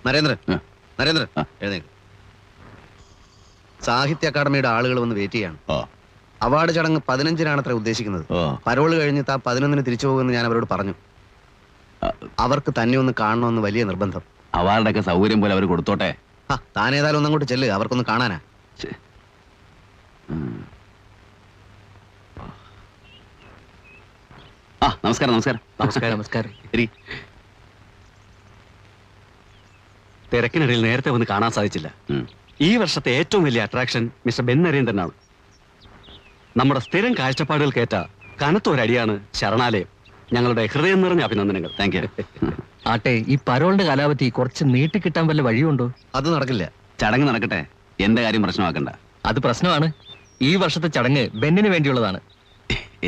നരേന്ദ്രൻ, നരേന്ദ്രൻ എഴുന്നേക്ക്. സാഹിത്യ അക്കാദമിയുടെ ആളുകൾ വന്ന് വെയിറ്റ് ചെയ്യാണ്. അവാർഡ് ചടങ്ങ് 15-നാണത്ര ഉദ്ദേശിക്കുന്നത്. പരോള് കഴിഞ്ഞിട്ട് 11-ന് തിരിച്ചു പോകുമെന്ന് ഞാൻ അവരോട് പറഞ്ഞു. അവർക്ക് തന്നെ ഒന്ന് കാണണമെന്ന് വലിയ നിർബന്ധം. അവാർഡൊക്കെ സൗകര്യം പോലെ അവർ കൊടുത്തോട്ടെ. താൻ ഏതായാലും ഒന്നങ്ങോട്ട് ചെല്ല്, അവർക്കൊന്ന് കാണാനാ. നമസ്കാരം. നമസ്കാരം. നമസ്കാരം. നമസ്കാരം. തിരക്കിനിടയിൽ നേരത്തെ വന്ന് കാണാൻ സാധിച്ചില്ല. ഈ വർഷത്തെ ഏറ്റവും വലിയ അട്രാക്ഷൻ മിസ്റ്റർ ബെൻ നരേന്ദ്രനാണ്. നമ്മുടെ സ്ഥിരം കാഴ്ചപ്പാടുകൾക്കേറ്റ കനത്തൊരടിയാണ് ശരണാലയം. ഞങ്ങളുടെ ഹൃദയം നിറഞ്ഞ അഭിനന്ദനങ്ങൾ. Thank you. ആട്ടെ, ഈ പരോളിന്റെ കാലാവധി കുറച്ച് നീട്ടിക്കിട്ടാൻ വല്ല വഴിയുണ്ടോ? അത് നടക്കില്ല. ചടങ്ങ് നടക്കട്ടെ, എന്റെ കാര്യം പ്രശ്നമാക്കണ്ട. അത് പ്രശ്നമാണ്. ഈ വർഷത്തെ ചടങ്ങ് ബെന്നിന് വേണ്ടിയുള്ളതാണ്.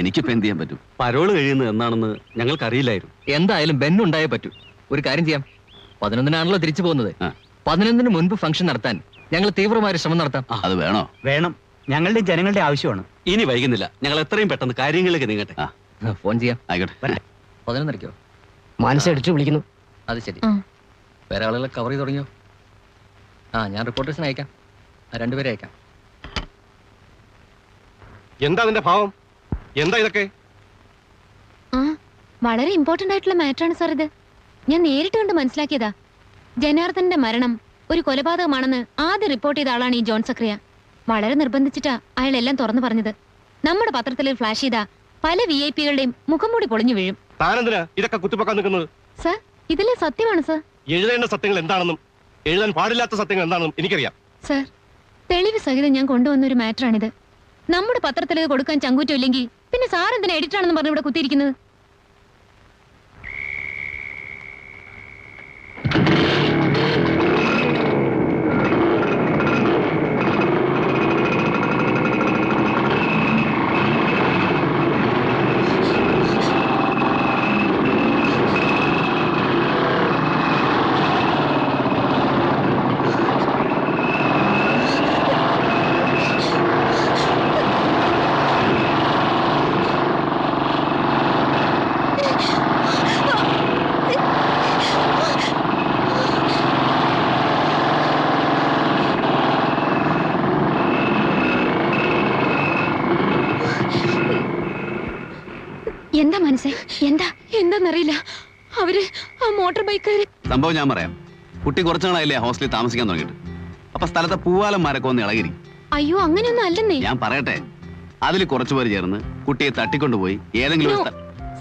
എനിക്കിപ്പോ എന്ത് ചെയ്യാൻ പറ്റും? പരോള് കഴിയുന്നത് എന്നാണെന്ന് ഞങ്ങൾക്കറിയില്ലായിരുന്നു. എന്തായാലും ബെന്നുണ്ടായേ പറ്റൂ. ഒരു കാര്യം ചെയ്യാം, 11-നാണല്ലോ തിരിച്ചു പോകുന്നത്. 11-ന് മുൻപ് ഫംഗ്ഷൻ നടത്താൻ ഞങ്ങൾ തീവ്രമായ ശ്രമം നടത്താം. അത് വേണോ? വേണം. ഞങ്ങളുടെ ജനങ്ങളുടെ ആവശ്യമാണ്. ഇനി വൈകുന്നില്ല, ഞങ്ങൾ എത്രയും പെട്ടെന്ന് കാര്യങ്ങളിലേക്ക് നീങ്ങട്ടെ. ഫോൺ ചെയ്യാം. ആയിക്കോട്ടെ. 11-ക്കോ? മനസ്സടിച്ചു വിളിക്കുന്നു. അത് ശരി. വേറെ ആളുകളെ കവർ ചെയ്ത് തുടങ്ങിയോ? ഞാൻ റിപ്പോർട്ടേഴ്സിനെ അയക്കാം. 2 പേരെ അയക്കാം. എന്താ അതിന്റെ ഭാവം? എന്താ ഇതൊക്കെ? വളരെ ഇമ്പോർട്ടന്റ് ആയിട്ടുള്ള മാറ്ററാണ് സാർ ഇത്. ഞാൻ നേരിട്ട് കണ്ട് മനസ്സിലാക്കിയതാ. ജനാർദ്ദന്റെ മരണം ഒരു കൊലപാതകമാണെന്ന് ആദ്യം റിപ്പോർട്ട് ചെയ്ത ആളാണ് ഈ ജോൺ സക്രിയ. വളരെ നിർബന്ധിച്ചിട്ടാ അയാൾ എല്ലാം തുറന്നു പറഞ്ഞത്. നമ്മുടെ പത്രത്തിൽ ഫ്ലാഷ് ചെയ്ത പല VIP-കളുടെയും മുഖം മൂടി പൊളിഞ്ഞു വീഴും. താനെന്തിനാ ഇതൊക്കെ കുത്തിപ്പൊക്കാൻ നിൽക്കുന്നത്? സർ, ഇതിലെ സത്യമാണ് സർ. എഴുതേണ്ട സത്യങ്ങൾ എന്താണെന്നും എഴുതാൻ പാടില്ലാത്ത സത്യങ്ങൾ എന്താണെന്നും എനിക്കറിയാം. സർ, തെളിവ് സഹിതം ഞാൻ കൊണ്ടുവന്ന ഒരു മാറ്ററാണിത്. നമ്മുടെ പത്രത്തിൽ ഇത് കൊടുക്കാൻ ചങ്കൂറ്റം ഇല്ലെങ്കിൽ പിന്നെ സാർ എന്തിനാ എഡിറ്ററാണെന്ന് പറഞ്ഞ് ഇവിടെ കുത്തിയിരിക്കുന്നത്? എന്താ മനസ്സേ? എന്താന്നറിയില്ല. അവര് ആ മോട്ടോർ ബൈക്കുകാര്. സംഭവം ഞാൻ പറയാം. കുട്ടി കുറച്ചു നാളായില്ലേ ഹോസ്റ്റലിൽ താമസിക്കാൻ തുടങ്ങിയിട്ട്. അപ്പൊ സ്ഥലത്തെ പൂവാലന്മാരൊക്കെ ഒന്ന് ഇളകിരി. അയ്യോ, അങ്ങനെയൊന്നും അല്ലെന്നേ. ഞാൻ പറയട്ടെ, അതിൽ കുറച്ചുപേർ ചേർന്ന് കുട്ടിയെ തട്ടിക്കൊണ്ടുപോയി ഏതെങ്കിലും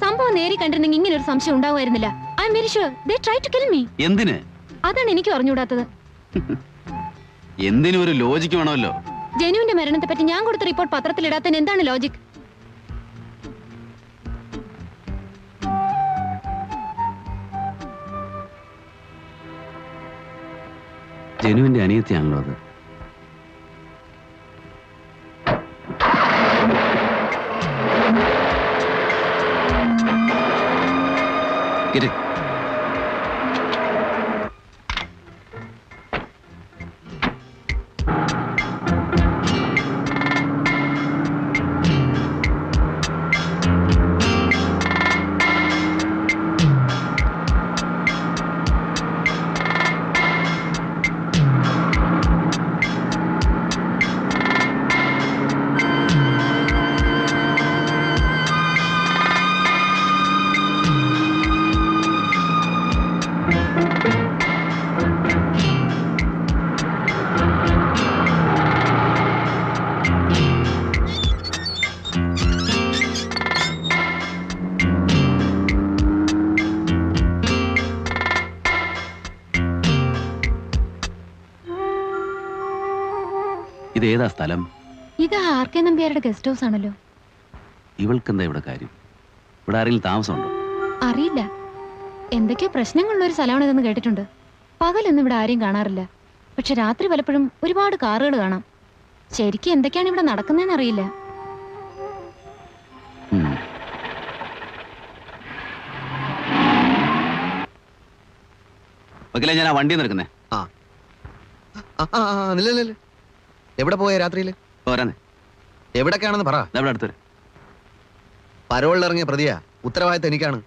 സംഭവം നേരി കണ്ടിരുന്നെങ്കിൽ ഇങ്ങനെ ഒരു സംശയം ഉണ്ടാവുമായിരുന്നില്ല. I'm very sure they try to kill me. എന്തിന്? അതാണ് എനിക്ക് അറിഞ്ഞൂടാത്തത്. എന്തിനും ഒരു ലോജിക്ക് വേണമല്ലോ. ജനുവിന്റെ മരണത്തെ പറ്റി ഞാൻ കൊടുത്ത റിപ്പോർട്ട് പത്രത്തിൽ ഇടാത്തതിന് എന്താണ് ലോജിക്? ജനുവിന്റെ അനിയത്തിയാണല്ലോ അത്. ഇതേതാ സ്ഥലം? ഇത് ആർ.കെ. നമ്പ്യാരുടെ ഗസ്റ്റ് ഹൗസ് ആണല്ലോ. ഇവൾക്കെന്താ ഇവിടെ കാര്യം? ഇവിടെ ആരെങ്കിലും താമസമുണ്ടോ? അറിയില്ല. എന്തൊക്കെയോ പ്രശ്നങ്ങളുള്ള ഒരു സ്ഥലമാണിതെന്ന് കേട്ടിട്ടുണ്ട്. പകലൊന്നും ഇവിടെ ആരെയും കാണാറില്ല. പക്ഷെ രാത്രി പലപ്പോഴും ഒരുപാട് കാറുകൾ കാണാം. ശരിക്കും എന്തൊക്കെയാണ് ഇവിടെ നടക്കുന്നതെന്ന് അറിയില്ല. ഞാൻ ആ വണ്ടി നിൽക്കുന്നേ. എവിടെ പോയ രാത്രിയില്? എവിടൊക്കെയാണെന്ന് പറ. അടുത്ത് പരോളിലിറങ്ങിയ പ്രതിയാ. ഉത്തരവാദിത്തം എനിക്കാണ്.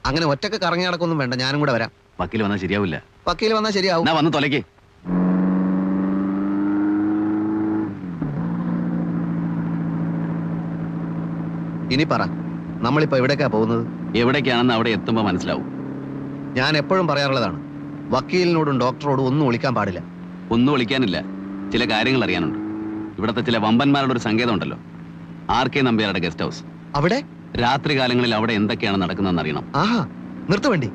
അങ്ങനെ ഒറ്റക്ക് കറങ്ങി നടക്കൊന്നും വേണ്ട, ഞാനും കൂടെ വരാം. വക്കീൽ വന്നാൽ ശരിയാവില്ല. വക്കീൽ വന്നാൽ ശരിയാവും. എന്നാ വന്ന് തൊലയ്ക്ക്. ഇനി പറ, നമ്മളിപ്പോ എവിടേക്കാ പോകുന്നത്? എവിടേക്കാണെന്ന് അവിടെ എത്തുമ്പോ മനസ്സിലാവും. ഞാൻ എപ്പോഴും പറയാറുള്ളതാണ്, വക്കീലിനോടും ഡോക്ടറോടും ഒന്നും ഒളിക്കാൻ പാടില്ല. ഒന്നും ഒളിക്കാനില്ല, ചില കാര്യങ്ങൾ അറിയാനുണ്ട്. ഇവിടത്തെ ചില വമ്പന്മാരുടെ ഒരു സങ്കേതം ഉണ്ടല്ലോ, RK നമ്പ്യാരുടെ ഗസ്റ്റ് ഹൗസ്. അവിടെ രാത്രി കാലങ്ങളിൽ അവിടെ എന്തൊക്കെയാണ് നടക്കുന്നതെന്ന് അറിയണം. ആഹാ, നിർത്ത വണ്ടി.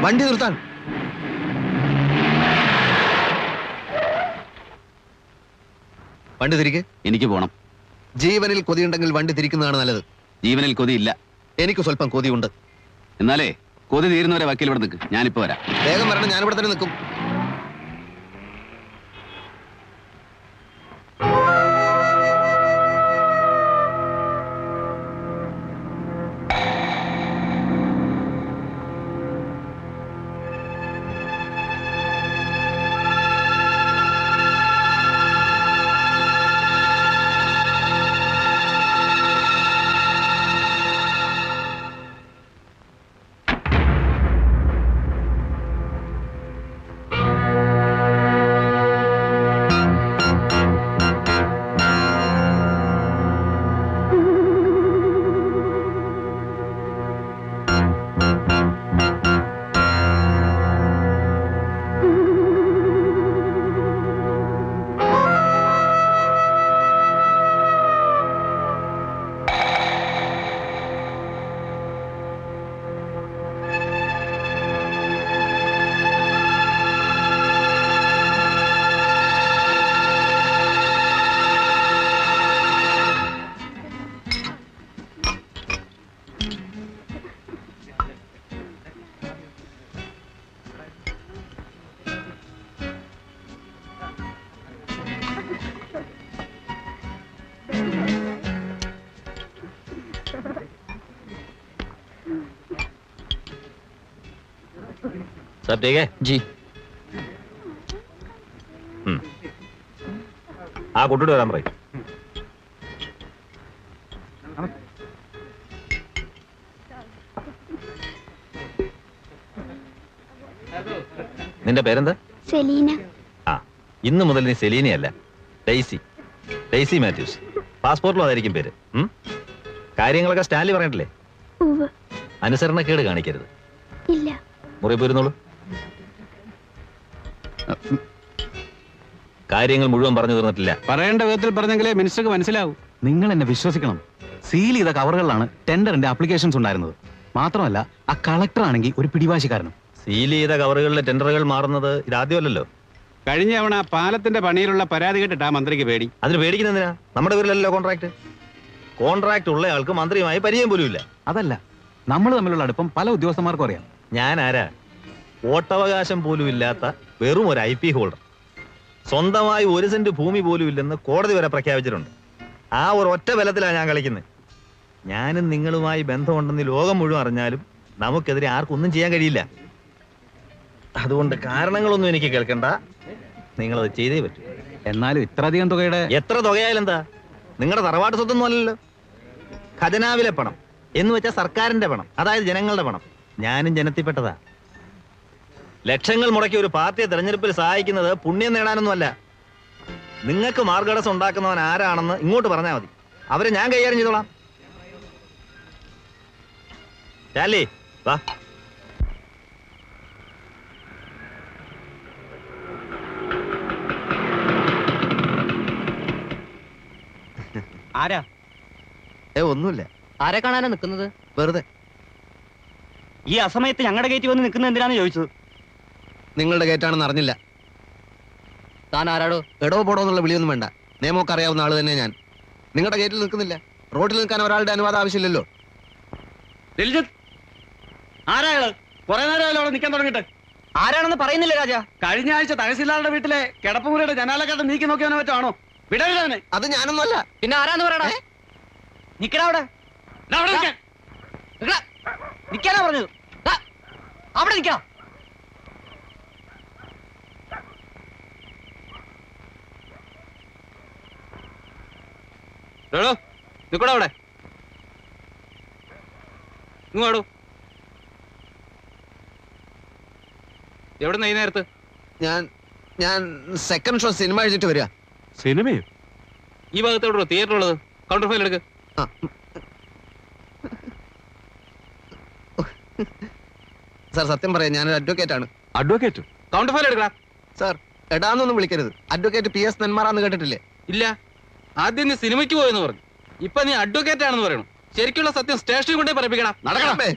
വണ്ടി നിർത്താൻ. വണ്ടി തിരിക്ക്. എനിക്ക് പോണം. ജീവനിൽ കൊതിയുണ്ടെങ്കിൽ വണ്ടി തിരിക്കുന്നതാണ് നല്ലത്. ജീവനിൽ കൊതിയില്ല. എനിക്ക് സ്വല്പം കൊതിയുണ്ട്. എന്നാലേ കൊതി തീരുന്നവരെ വക്കീൽ ഇവിടെ നിൽക്ക്, ഞാനിപ്പോ വരാം. വേഗം വരണം, ഞാനിവിടെ തന്നെ നിൽക്കും. सब ठीक है जी. ആ കൂട്ടിട്ട് വരാൻ പറയും. നിന്റെ പേരെന്താ? സെലീന. ആ, ഇന്ന് മുതൽ നീ സെലീനയല്ല, ഡെയ്സി. ഡെയ്സി മാത്യൂസ്. പാസ്പോർട്ടിലും അതായിരിക്കും പേര്. കാര്യങ്ങളൊക്കെ സ്റ്റാൻലി പറഞ്ഞിട്ടില്ലേ? അനുസരണക്കേട് കാണിക്കരുത്. ഇല്ല. മുറി പോയിരുന്നോളൂ. കാര്യങ്ങൾ മുഴുവൻ പറഞ്ഞു തീർന്നിട്ടില്ല. പറയേണ്ട വിധത്തിൽ പറഞ്ഞെങ്കിലേ മിനിസ്റ്റർക്ക് മനസ്സിലാവൂ. നിങ്ങൾ എന്നെ വിശ്വസിക്കണം. സീൽ ചെയ്ത കവറുകളിലാണ് ടെൻഡറിന്റെ ആപ്ലിക്കേഷൻസ് ഉണ്ടായിരുന്നത്. മാത്രമല്ല, ആ കളക്ടർ ആണെങ്കിൽ ഒരു പിടിവാശിക്കാരനും. സീൽ ചെയ്ത കവറുകളിലെ ടെൻഡറുകൾ മാറുന്നത് ഇതാദ്യമല്ലല്ലോ. കഴിഞ്ഞ തവണ പാലത്തിന്റെ പണിയിലുള്ള പരാതി കേട്ടിട്ടാ മന്ത്രിക്ക് പേടി. അതിന് പേടിക്കുന്നതിനാ? നമ്മുടെ പേരിലല്ലോ കോൺട്രാക്ട്. കോൺട്രാക്ട് ഉള്ള ആൾക്ക് മന്ത്രിയുമായി പരിചയം പോലും ഇല്ല. അതല്ല, നമ്മൾ തമ്മിലുള്ള അടുപ്പം പല ഉദ്യോഗസ്ഥന്മാർക്കും അറിയാം. ഞാൻ ആരാ? വോട്ടവകാശം പോലും ഇല്ലാത്ത വെറും ഒരു IP ഹോൾഡർ. സ്വന്തമായി 1 സെന്റ് ഭൂമി പോലും ഇല്ലെന്ന് കോടതി വരെ പ്രഖ്യാപിച്ചിട്ടുണ്ട്. ആ ഒരു ഒറ്റ ബലത്തിലാണ് ഞാൻ കളിക്കുന്നത്. ഞാനും നിങ്ങളുമായി ബന്ധമുണ്ടെന്ന് ലോകം മുഴുവൻ അറിഞ്ഞാലും നമുക്കെതിരെ ആർക്കൊന്നും ചെയ്യാൻ കഴിയില്ല. അതുകൊണ്ട് കാരണങ്ങളൊന്നും എനിക്ക് കേൾക്കണ്ട, നിങ്ങളത് ചെയ്തേ പറ്റൂ. എന്നാലും ഇത്രയധികം തുകയുടെ... എത്ര തുകയായാലും എന്താ? നിങ്ങളുടെ തറവാട്ട് സ്വത്തൊന്നും അല്ലല്ലോ. ഖജനാവിലെ പണം എന്ന് വെച്ചാൽ സർക്കാരിന്റെ പണം, അതായത് ജനങ്ങളുടെ പണം. ഞാനും ജനത്തിൽപ്പെട്ടതാ. ലക്ഷങ്ങൾ മുടക്കി ഒരു പാർട്ടിയെ തെരഞ്ഞെടുപ്പിൽ സഹായിക്കുന്നത് പുണ്യം നേടാനൊന്നുമല്ല. നിങ്ങൾക്ക് മാർഗടസം ഉണ്ടാക്കുന്നവൻ ആരാണെന്ന് ഇങ്ങോട്ട് പറഞ്ഞാൽ മതി, അവരെ ഞാൻ കൈകാര്യം ചെയ്തോളാം. ചാലി വാ. ആരാ? ഒന്നുമില്ല. ആരെ കാണാനാ നിൽക്കുന്നത്? വെറുതെ. ഈ അസമയത്ത് ഞങ്ങളുടെ ഗേറ്റ് വന്ന് നിൽക്കുന്നത് എന്തിനാന്ന് ചോദിച്ചത്. നിങ്ങളുടെ ഗേറ്റാണെന്ന് അറിഞ്ഞില്ല. താൻ ആരാടോ? എടോ പോടോ എന്നുള്ള വിളിയൊന്നും വേണ്ട. നിയമമൊക്കെ അറിയാവുന്ന ആള് തന്നെ ഞാൻ. നിങ്ങളുടെ ഗേറ്റിൽ നിൽക്കുന്നില്ല. റോഡിൽ നിൽക്കാൻ ഒരാളുടെ അനുവാദം ആവശ്യമില്ലല്ലോ. ആരാള്? കുറെ നേരമല്ലോ അവിടെ നിൽക്കാൻ തുടങ്ങിട്ട്. ആരാണെന്ന് പറയുന്നില്ല രാജാ. കഴിഞ്ഞ ആഴ്ച തഹസിൽദാരുടെ വീട്ടിലെ കിടപ്പുമുറിയുടെ ജനാലക്കാട്ട് നീക്കി നോക്കിയവനെ പറ്റാണോ? വിടരുതവനെ. അത് ഞാനൊന്നുമല്ല. പിന്നെ ആരാന്ന് പറയടാ? നിക്കടാ അവിടെ. നിക്കാനാ പറഞ്ഞത്. അവിടെ നിക്കാം. നിക്കടാ അവിടെ. ഇങ്ങോട്ടു. എവിടെ നിന്ന് ഈ നേരത്ത്? ഞാൻ ഞാൻ സെക്കൻഡ് ഷോ സിനിമ കഴിച്ചിട്ട് വരിക. സിനിമയോ? ഈ ഭാഗത്ത് എവിടെ തിയേറ്റർ ഉള്ളത്? കൗണ്ടർ ഫയൽ എടുക്ക്. സാർ സത്യം പറയാം, ഞാനൊരു അഡ്വക്കേറ്റ് ആണ്. അഡ്വക്കേറ്റ്? കൗണ്ടർ ഫയൽ എടുക്കടാ. സാർ എടാന്നൊന്നും വിളിക്കരുത്. അഡ്വക്കേറ്റ് PS നെന്മാറാന്ന് കേട്ടിട്ടില്ലേ? ഇല്ല, ആദ്യം നീ സിനിമയ്ക്ക് പോയെന്ന് പറഞ്ഞു, ഇപ്പൊ നീ അഡ്വക്കേറ്റ് ആണെന്ന് പറയണം. ശരിക്കുള്ള സത്യം സ്റ്റേഷനിൽ കൊണ്ടേ പറയിപ്പിക്കണം. നടക്കണം. നടക്കണേ.